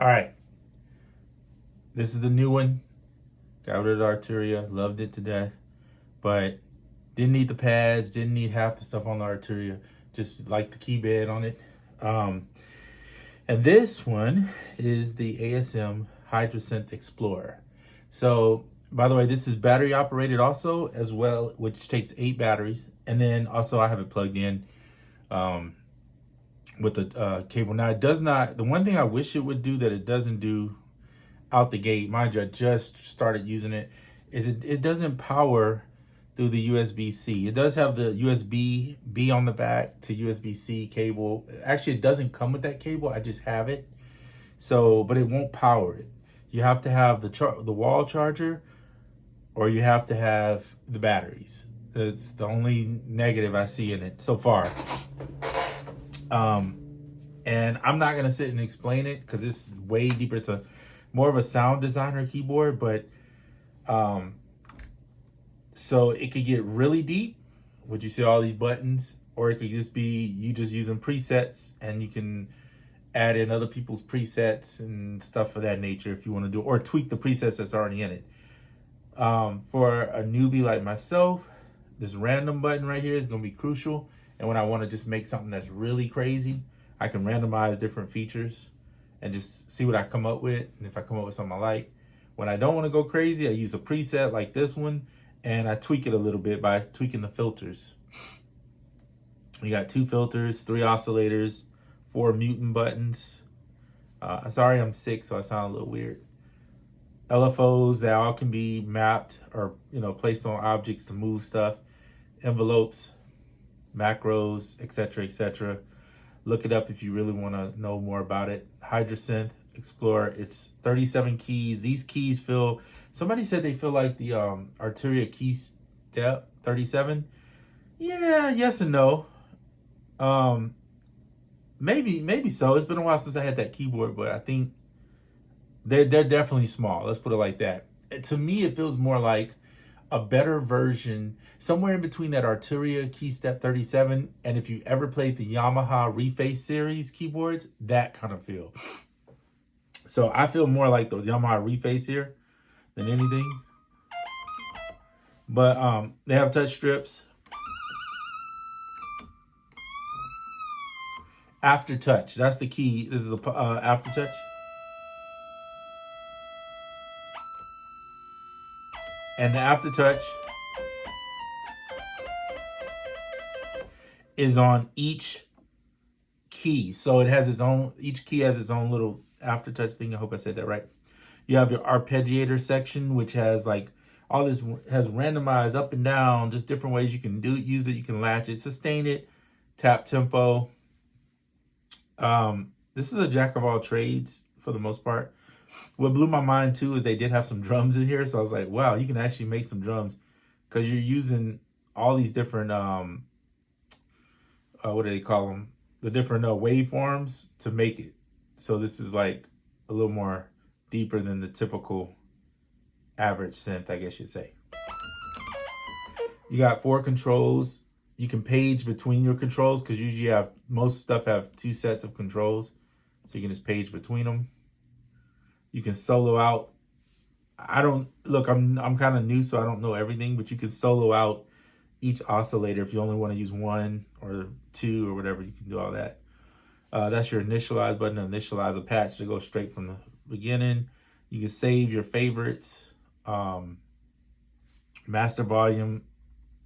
All right. This is the new one. Got rid of the Arturia. Loved it to death. But didn't need the pads. Didn't need half the stuff on the Arturia. Just like the key bed on it. And this one is the ASM Hydrasynth Explorer. So, by the way, this is battery operated also as well, which takes 8 batteries. And then also I have it plugged in with the cable. Now it does not, the one thing I wish it would do that it doesn't do out the gate, mind you, I just started using it, is it doesn't power through the USB-C. It does have the USB-B on the back to USB-C cable. Actually, it doesn't come with that cable. I just have it. So, but it won't power it. You have to have the wall charger, or you have to have the batteries. It's the only negative I see in it so far. And I'm not gonna sit and explain it because it's way deeper. It's more of a sound designer keyboard, but so it could get really deep, would you see all these buttons, or it could just be you just using presets and you can add in other people's presets and stuff of that nature if you want to do, or tweak the presets that's already in it. For a newbie like myself, this random button right here is going to be crucial. And when I want to just make something that's really crazy, I can randomize different features and just see what I come up with. And if I come up with something I like, when I don't want to go crazy, I use a preset like this one, and I tweak it a little bit by tweaking the filters. We got 2 filters, 3 oscillators, 4 mutant buttons. Sorry, I'm sick, so I sound a little weird. LFOs that all can be mapped or placed on objects to move stuff. Envelopes, macros, etc., etc. Look it up if you really want to know more about it. Hydrasynth Explorer. It's 37 keys. These keys feel, somebody said they feel like the Arturia key step 37. Yeah, yes and no. Maybe so. It's been a while since I had that keyboard, but I think they're definitely small. Let's put it like that. To me, it feels more like a better version, somewhere in between that Arturia key step 37 and if you ever played the Yamaha Reface series keyboards, that kind of feel. So I feel more like the Yamaha Reface here than anything. But they have touch strips. After touch, that's the key. This is a after touch. And the aftertouch is on each key. So it has its own, each key has its own little aftertouch thing. I hope I said that right. You have your arpeggiator section, which has like all this, has randomized up and down, just different ways you can use it. You can latch it, sustain it, tap tempo. This is a jack of all trades for the most part. What blew my mind too is they did have some drums in here. So I was like, wow, you can actually make some drums because you're using all these different, what do they call them? The different waveforms to make it. So this is like a little more deeper than the typical average synth, I guess you'd say. You got 4 controls. You can page between your controls because usually most stuff have 2 sets of controls. So you can just page between them. You can solo out. I'm kind of new, so I don't know everything, but you can solo out each oscillator if you only want to use 1 or 2 or whatever. You can do all that. That's your initialize button to initialize a patch to go straight from the beginning. You can save your favorites. Master volume,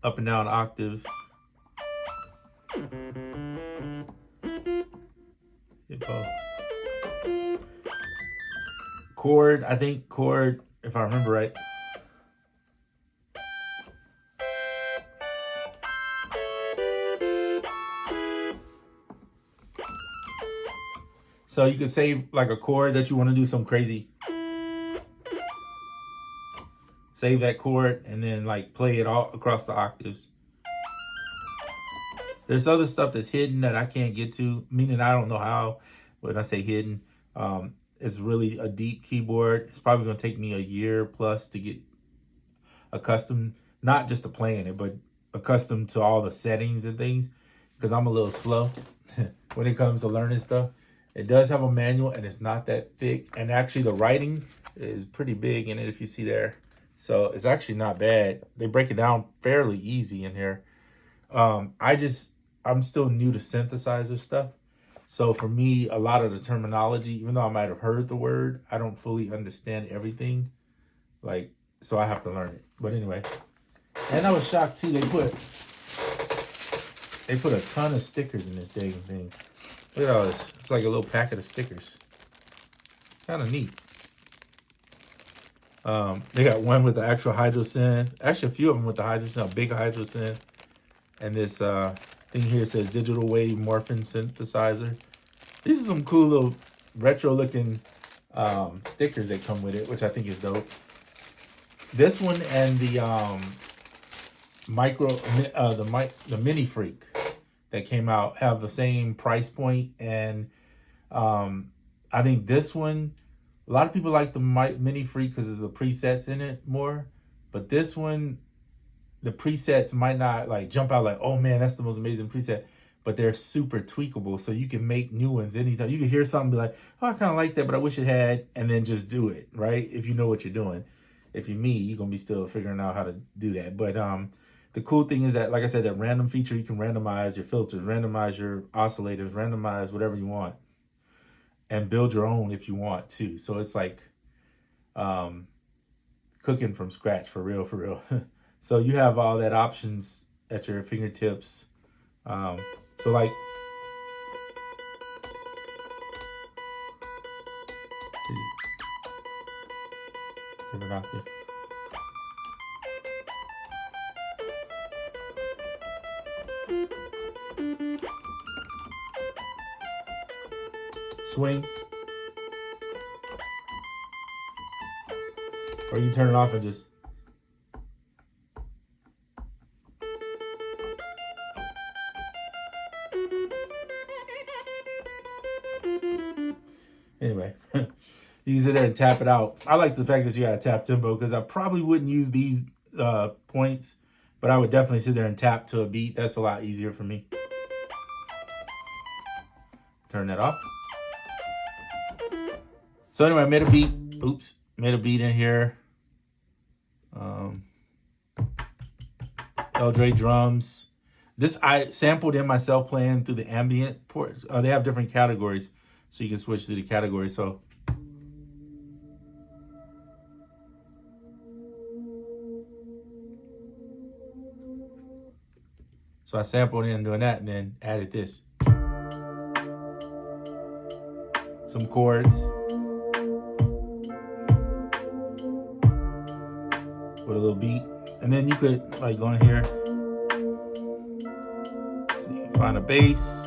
up and down octave. Chord, I think chord, if I remember right. So you can save like a chord that you want to do some crazy. Save that chord and then like play it all across the octaves. There's other stuff that's hidden that I can't get to, meaning I don't know how. When I say hidden, it's really a deep keyboard. It's probably going to take me a year plus to get accustomed, not just to playing it, but accustomed to all the settings and things, because I'm a little slow when it comes to learning stuff. It does have a manual and it's not that thick. And actually the writing is pretty big in it if you see there. So it's actually not bad. They break it down fairly easy in here. I'm still new to synthesizer stuff. So for me, a lot of the terminology, even though I might have heard the word, I don't fully understand everything. Like, so I have to learn it. But anyway, and I was shocked too. They put a ton of stickers in this dang thing. Look at all this. It's like a little packet of stickers. Kind of neat. They got one with the actual Hydrasynth. Actually, a few of them with the Hydrasynth, a big Hydrasynth. And this thing here says digital wave morphing synthesizer. These are some cool little retro looking stickers that come with it, which I think is dope. This one and the the mini freak that came out have the same price point, and I think this one, a lot of people like the mini freak because of the presets in it more, but this one, the presets might not like jump out like, oh man, that's the most amazing preset, but they're super tweakable, so you can make new ones anytime. You can hear something, be like, oh, I kind of like that, but I wish it had, and then just do it, right? If you know what you're doing. If you're me, you're gonna be still figuring out how to do that. But the cool thing is that, like I said, that random feature, you can randomize your filters, randomize your oscillators, randomize whatever you want, and build your own if you want to. So it's like cooking from scratch for real, for real. So you have all that options at your fingertips. So like, give it out there. Swing. Or you turn it off and just. Anyway, you can sit there and tap it out. I like the fact that you got to tap tempo because I probably wouldn't use these points, but I would definitely sit there and tap to a beat. That's a lot easier for me. Turn that off. So anyway, I made a beat. Oops, made a beat in here. L. drums. This I sampled in myself playing through the ambient ports. They have different categories, so you can switch to the category. So I sampled in doing that and then added this. Some chords. With a little beat. And then you could like go in here. See, find a bass.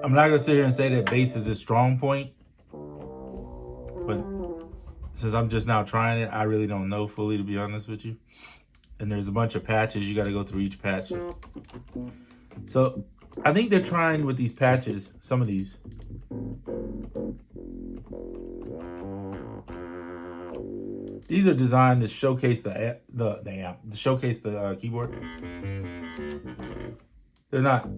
I'm not gonna sit here and say that bass is a strong point, but since I'm just now trying it, I really don't know fully, to be honest with you. And there's a bunch of patches, you gotta go through each patch. So I think they're trying with these patches, some of these. These are designed to showcase the amp, to showcase the keyboard. They're not,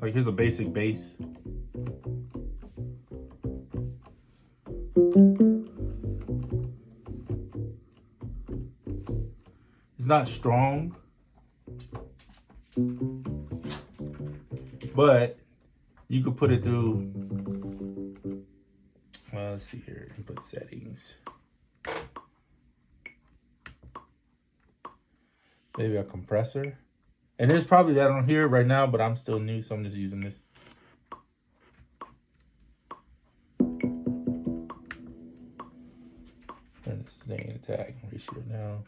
like here's a basic bass. It's not strong, but you could put it through, Let's see here, input settings. Maybe a compressor. And there's probably that on here right now, but I'm still new, so I'm just using this. Turn this gain attack ratio now.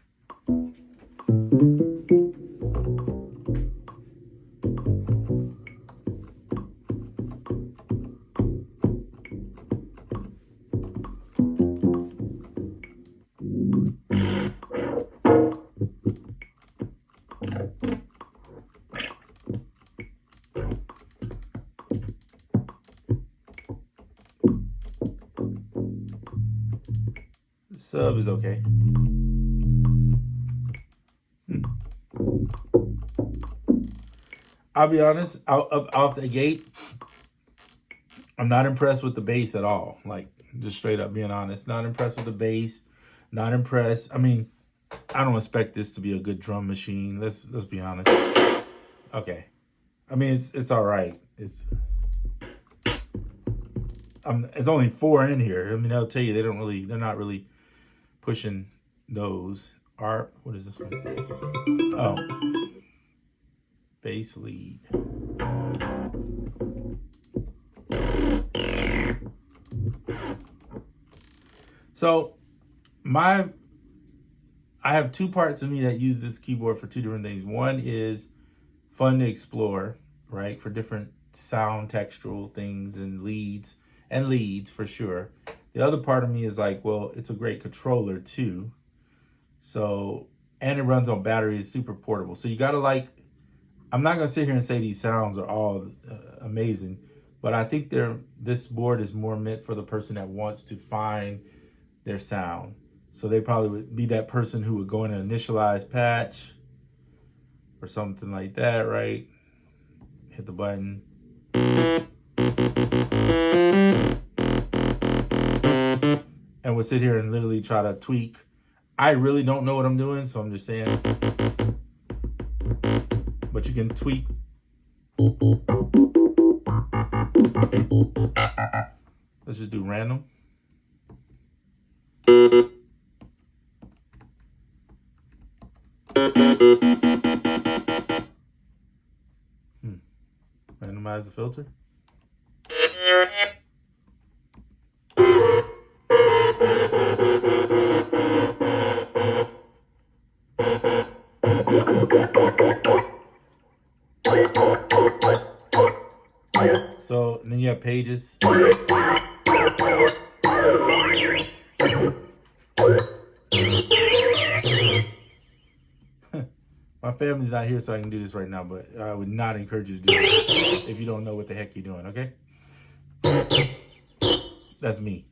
Sub is okay. I'll be honest, off the gate, I'm not impressed with the bass at all. Like, just straight up being honest, not impressed with the bass. Not impressed. I mean, I don't expect this to be a good drum machine. Let's be honest. Okay, I mean it's all right. It's only 4 in here. I mean, I'll tell you, they're not really pushing those. What is this one? Oh, bass lead. So I have 2 parts of me that use this keyboard for 2 different things. One is fun to explore, right? For different sound textural things and leads for sure. The other part of me is like, well, it's a great controller too. So, and it runs on battery, it's super portable. So you gotta like, I'm not gonna sit here and say these sounds are all amazing, but I think this board is more meant for the person that wants to find their sound. So they probably would be that person who would go in an initialize patch or something like that, right? Hit the button. And would sit here and literally try to tweak. I really don't know what I'm doing, so I'm just saying. But you can tweak. Let's just do random. Randomize the filter. So and then you have pages. My family's not here, so I can do this right now, but I would not encourage you to do it if you don't know what the heck you're doing, okay? That's me.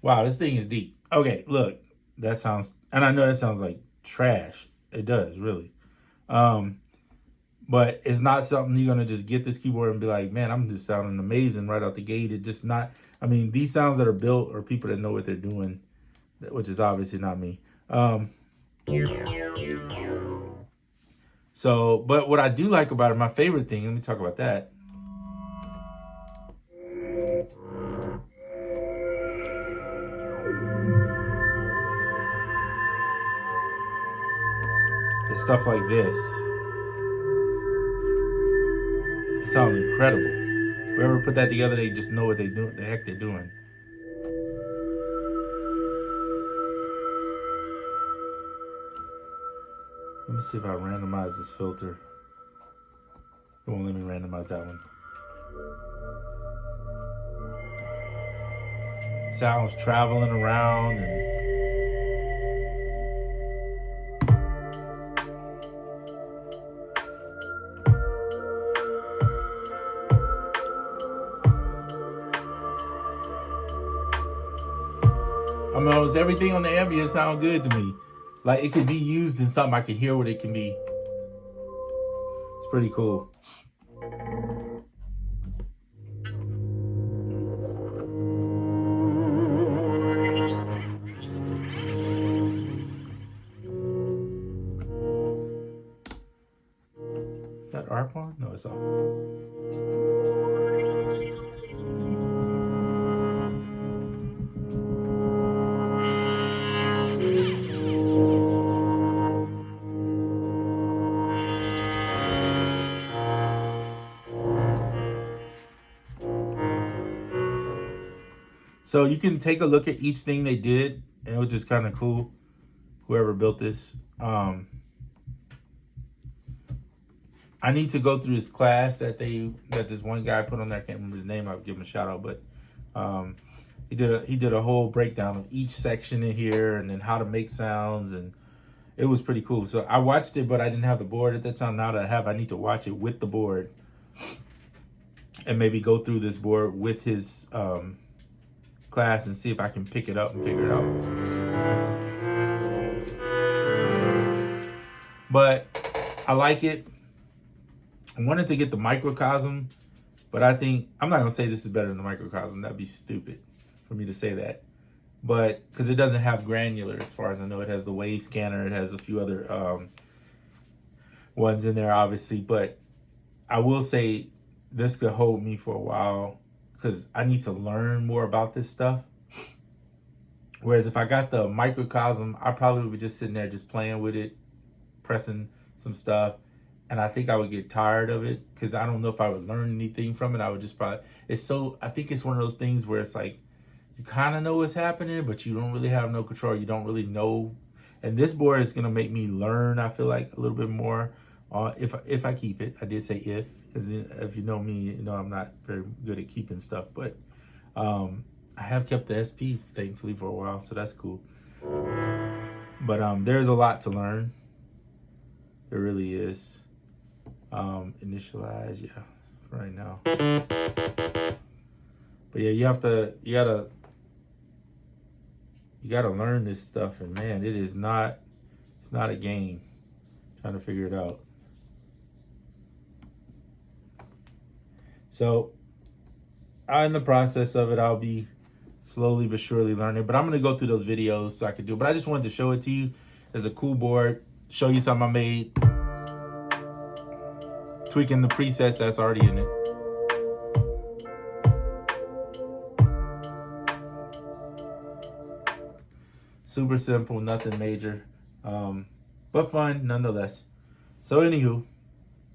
Wow, this thing is deep. Okay, look, that sounds, and I know that sounds like trash. It does, really. But it's not something you're going to just get this keyboard and be like, man, I'm just sounding amazing right out the gate. It just not, I mean, these sounds that are built are people that know what they're doing, which is obviously not me. So, but what I do like about it, my favorite thing, let me talk about that. It's stuff like this. It sounds incredible. Whoever put that together, they just know what they do, the heck they're doing. Let me see if I randomize this filter. It won't let me randomize that one. Sounds traveling around and Almost everything on the ambient sound good to me. Like it could be used in something I could hear what it can be. It's pretty cool. Is that ARP on? No, it's off. So you can take a look at each thing they did, and it was just kind of cool. Whoever built this. I need to go through this class that this one guy put on there. I can't remember his name. I'll give him a shout out, but he did a whole breakdown of each section in here and then how to make sounds, and it was pretty cool. So I watched it, but I didn't have the board at that time. Now that I have, I need to watch it with the board and maybe go through this board with his class and see if I can pick it up and figure it out. But I like it. I wanted to get the microcosm, but I think I'm not gonna say this is better than the microcosm. That'd be stupid for me to say that. But because it doesn't have granular, as far as I know, it has the wave scanner. It has a few other ones in there, obviously. But I will say this could hold me for a while because I need to learn more about this stuff. Whereas if I got the microcosm, I probably would be just sitting there just playing with it, pressing some stuff. And I think I would get tired of it because I don't know if I would learn anything from it. I would just probably, I think it's one of those things where it's like, you kind of know what's happening, but you don't really have no control. You don't really know. And this board is going to make me learn, I feel like, a little bit more if I keep it. I did say because if you know me, you know I'm not very good at keeping stuff. But I have kept the SP, thankfully, for a while, so that's cool. But there's a lot to learn. There really is. Initialize, yeah, right now. But yeah, you gotta learn this stuff, and man, it's not a game. Trying to figure it out. So in the process of it, I'll be slowly but surely learning. But I'm gonna go through those videos so I can do it. But I just wanted to show it to you as a cool board, show you something I made. Tweaking the presets that's already in it. Super simple, nothing major, but fun nonetheless. So anywho,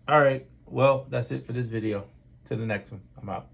all right, well, that's it for this video. Till the next one, I'm out.